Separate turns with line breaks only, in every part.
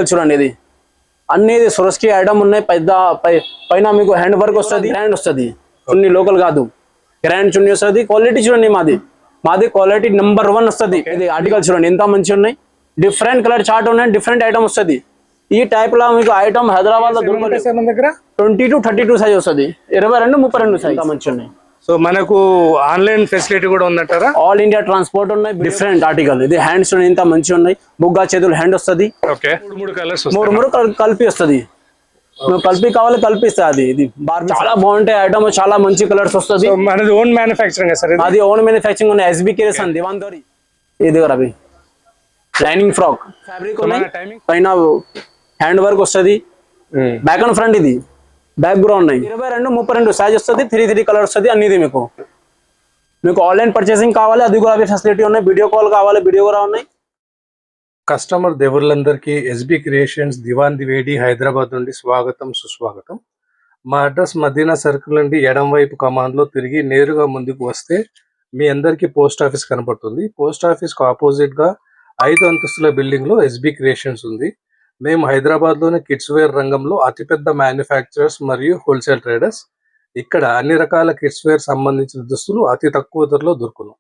చూడండి ఇది అన్ని సొరస్కి ఐటమ్ ఉన్నాయి. పెద్ద పైన మీకు హ్యాండ్ వర్క్ వస్తుంది, గ్రాండ్ వస్తుంది. చున్నీ లోకల్ కాదు, గ్రాండ్ చున్నీ వస్తుంది. క్వాలిటీ చూడండి, మాది క్వాలిటీ నెంబర్ 1 వస్తుంది. ఇది ఆర్టికల్ చూడండి ఎంత మంచిగా ఉన్నాయి. డిఫరెంట్ కలర్ చార్ట్ ఉన్నాయి, డిఫరెంట్ ఐటమ్ వస్తుంది. ఈ టైప్ లో మీకు ఐటమ్ హైదరాబాద్ లో 20 to 32 సైజ్ వస్తుంది. 22, 32 సైజ్ మంచిగా ఉన్నాయి.
సో మనకు ఆన్లైన్ ఫెసిలిటీ కూడా ఉందంటారా?
ఆల్ ఇండియా ట్రాన్స్పోర్ట్ ఉన్నాయి. డిఫరెంట్ ఆర్టికల్ ఇది హ్యాండ్స్ ఇంత మంచిగా ఉన్నాయి. బుగ్గా చేతులు హ్యాండ్ వస్తుంది.
ఓకే, మూడు కలర్స్
కలిపి వస్తుంది. కలిపి కావాలి కలిపిస్తా. ఇది చాలా బాగుంటాయి ఐటమ్, చాలా మంచి కలర్స్ వస్తుంది.
మనది ఓన్ మ్యానుఫ్యాక్చరింగ్ సార్?
అది ఓన్ మ్యానుఫ్యాక్చరింగ్ ఉన్నాయి. ఎస్బీ కిరేసన్ దివాన్ దోరి. ఇది రవి లైనింగ్ ఫ్రాక్ ఫ్యాబ్రిక్ ఉన్నాయి. పైన హ్యాండ్ వర్క్ వస్తుంది, బ్యాక్ అండ్ ఫ్రంట్. ఇది బ్యాక్ గ్రౌండ్ ఉన్నాయి. 22, 32 సైజ్ వస్తుంది. 3 కలర్ వస్తుంది. అన్నిది మీకు ఆన్లైన్ పర్చేసింగ్ కావాలి, అది కూడా ఫెసిలిటీ ఉన్నాయి. వీడియో కాల్ కావాలి, వీడియో కూడా ఉన్నాయి.
కస్టమర్ దేవుళ్ళందరికీ ఎస్బీ క్రియేషన్స్ దివాన్ దివేడి హైదరాబాద్ నుండి స్వాగతం, సుస్వాగతం. మా అడ్రస్ మదీనా సర్కిల్ నుండి ఎడం వైపు కమాండ్లో తిరిగి నేరుగా ముందుకు వస్తే మీ అందరికీ పోస్ట్ ఆఫీస్ కనపడుతుంది. పోస్ట్ ఆఫీస్కు ఆపోజిట్గా 5 అంతస్తుల బిల్డింగ్లో ఎస్బీ క్రియేషన్స్ ఉంది. మేము హైదరాబాద్లోని కిడ్స్ వేర్ రంగంలో అతిపెద్ద మ్యానుఫ్యాక్చరర్స్ మరియు హోల్సేల్ ట్రేడర్స్. ఇక్కడ అన్ని రకాల కిడ్స్ వేర్ సంబంధించిన దుస్తులు అతి తక్కువ ధరలో దొరుకును.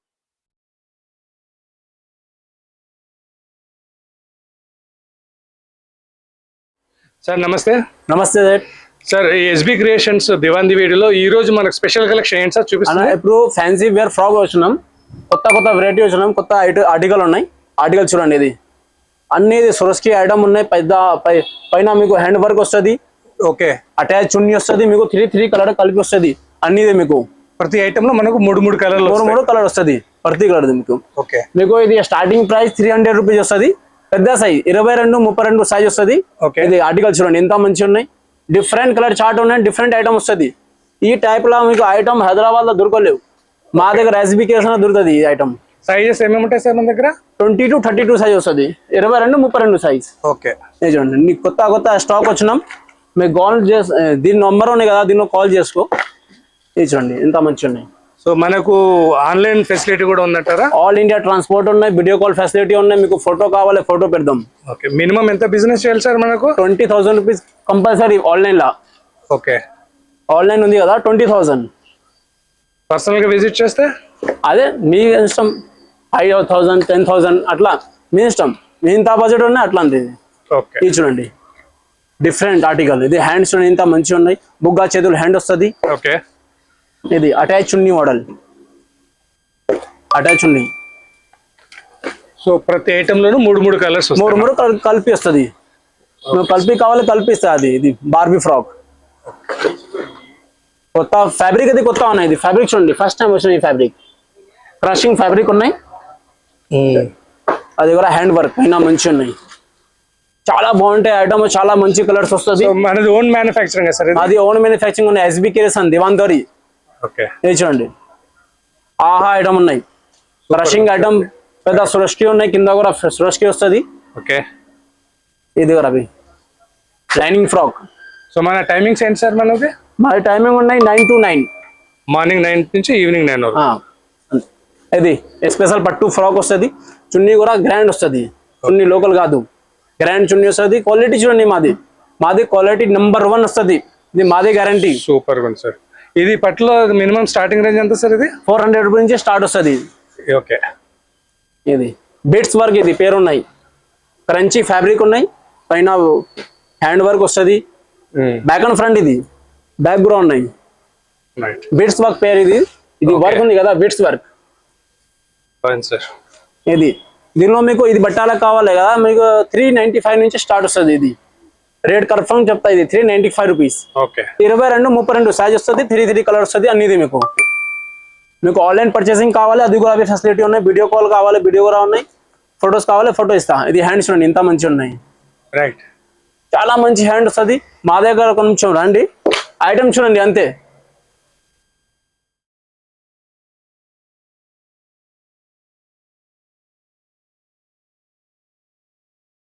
సార్ నమస్తే.
నమస్తే
సార్, ఈ ఎస్బీ క్రియేషన్స్ దివాన్ దివేడిలో ఈ రోజు మనకు స్పెషల్ కలెక్షన్ ఏంటి సార్ చూపిస్తున్నా?
ఇప్పుడు ఫ్యాన్సీ వేర్ ఫ్రాక్ వచ్చినాం, కొత్త వెరైటీ వచ్చినాం, కొత్త ఆర్టికల్ ఉన్నాయి. ఆర్టికల్ చూడండి, ఇది అన్ని సొరస్కి ఐటమ్ ఉన్నాయి. పైన మీకు హ్యాండ్ వర్క్ వస్తుంది.
ఓకే,
అటాచ్ చున్నీ వస్తుంది. మీకు 3 కలర్ కలిపి వస్తుంది. అన్నిది మీకు
ప్రతి ఐటమ్ లో మనకు 3 కలర్
వస్తుంది. ప్రతి కలర్ మీకు.
ఓకే,
మీకు ఇది స్టార్టింగ్ ప్రైస్ 300 రూపీస్ వస్తుంది. పెద్ద సైజ్ 22, 32 సైజ్ వస్తుంది. ఇది ఆర్టికల్ చూడండి ఎంత మంచిగా ఉన్నాయి. డిఫరెంట్ కలర్ చార్ట్ ఉన్నాయి, డిఫరెంట్ ఐటమ్ వస్తుంది. ఈ టైప్ లో మీకు ఐటమ్ హైదరాబాద్ లో దొరకలేవు. మా దగ్గర ఎస్బీ కిరేసన్ దొరుకుతుంది. ఈ ఐటమ్
సైజెస్ ఏమేమి ఉంటాయి సార్ మన దగ్గర?
20 to 32 సైజ్ వస్తుంది. 22, 32 సైజ్.
ఓకే,
చూడండి కొత్త స్టాక్ వచ్చినాం. మీకు కాల్ దీని నంబర్ ఉన్నాయి కదా, దీనిలో కాల్ చేసుకో. ఇది చూడండి ఎంత మంచిగా ఉన్నాయి.
సో మనకు ఆన్లైన్ ఫెసిలిటీ కూడా ఉందంటారా?
ఆల్ ఇండియా ట్రాన్స్పోర్ట్ ఉన్నాయి, వీడియో కాల్ ఫెసిలిటీ ఉన్నాయి. మీకు ఫోటో కావాలి, ఫోటో పెడదాం.
ఓకే, మినిమం ఎంత బిజినెస్ చేయాలి సార్ మనకు?
20,000 రూపీస్ కంపల్సరీ ఆన్లైన్ లా.
ఓకే,
ఆన్లైన్ ఉంది కదా 20,000.
పర్సనల్ గా విజిట్ చేస్తే
అదే మీ ఇష్టం. 5,000, 10,000 అట్లా మీ ఇష్టం. మీ ఇంత బడ్జెట్ ఉన్నాయి అట్లా అంతే. ఇది చూడండి డిఫరెంట్ ఆర్టికల్. ఇది హ్యాండ్స్ ఇంత మంచిగా ఉన్నాయి. బుగ్గా చేతులు హ్యాండ్ వస్తుంది.
ఓకే,
ఇది అటాచ్ చున్నీ మోడల్. అటాచ్ చున్నీ.
సో ప్రతి ఐటమ్ లోను 3 కలర్స్,
3 కలిపి వస్తుంది. కలిపి కావాలి కలిపిస్తా. ఇది బార్బీ ఫ్రాక్. కొత్త ఫ్యాబ్రిక్, అది కొత్త ఉన్నాయి. ఇది ఫ్యాబ్రిక్ చూడండి, ఫస్ట్ టైం వచ్చిన ఈ ఫ్యాబ్రిక్. క్రషింగ్ ఫ్యాబ్రిక్ ఉన్నాయి. అది కూడా హ్యాండ్ వర్క్ అయినా మంచిగా ఉన్నాయి. చాలా బాగుంటాయి ఐటమ్, చాలా మంచి కలర్స్ వస్తుంది.
మనది ఓన్ మ్యానుఫ్యాక్చరింగ్ సార్?
అది ఓన్ మ్యానుఫ్యాక్చరింగ్ ఉన్నాయి. ఎస్బీ కిరేసన్ దివాన్ దోరి.
ఓకే,
ఇది చూడండి ఆహా ఐటమ్ ఉన్నాయి. క్రషింగ్ ఐటమ్ పెద్ద సురస్కి ఉన్నాయి. కింద కూడా సురస్కి వస్తుంది.
ఓకే,
ఇది కూడా అవి లైనింగ్ ఫ్రాక్.
సో మన టైమింగ్స్ ఏంటి సార్ మనది?
మా టైమింగ్ ఉన్నాయి 9 to 9.
మార్నింగ్ 9 నుంచి ఈవినింగ్ 9 వరకు.
ఇది స్పెషల్ పట్టు ఫ్రాక్ వస్తుంది. చున్నీ కూడా గ్రాండ్ వస్తుంది. చున్నీ లోకల్ కాదు, గ్రాండ్ చున్నీ వస్తుంది. క్వాలిటీ చూడండి, మాది క్వాలిటీ నెంబర్ 1 వస్తుంది. ఇది మాది గ్యారంటీ.
Super one sir. ఇది పట్టులో మినిమం స్టార్టింగ్ రేంజ్ ఎంత సార్? ఇది
400 రూపీస్ నుంచి స్టార్ట్ వస్తుంది.
ఓకే,
ఇది బిట్స్ వర్క్. ఇది పేరు ఉన్నాయి. క్రంచీ ఫ్యాబ్రిక్ ఉన్నాయి. పైన హ్యాండ్ వర్క్ వస్తుంది. Back and front. ఇది బ్యాక్ గ్రౌండ్ ఉన్నాయి. బిట్స్ వర్క్ పేరు. ఇది వర్క్ ఉంది కదా, బిట్స్ వర్క్. ఇది దీనిలో మీకు ఇది బట్టాలకు కావాలి కదా, మీకు 395 నుంచి స్టార్ట్ వస్తుంది. ఇది రేట్ కన్ఫర్మ్ చెప్తా. ఇది 395 రూపీస్. 22, 32 సైజ్ వస్తుంది. 3 కలర్ వస్తుంది. అన్నిది మీకు ఆన్లైన్ పర్చేసింగ్ కావాలి, అది కూడా ఫెసిలిటీ ఉన్నాయి. వీడియో కాల్ కావాలి, వీడియో కూడా ఉన్నాయి. ఫొటోస్ కావాలి, ఫోటో ఇస్తా. ఇది హ్యాండ్స్ చూడండి ఎంత మంచిగా ఉన్నాయి.
రైట్,
చాలా మంచి హ్యాండ్ వస్తుంది. మా దగ్గర కొంచెం రండి, ఐటమ్ చూడండి అంతే.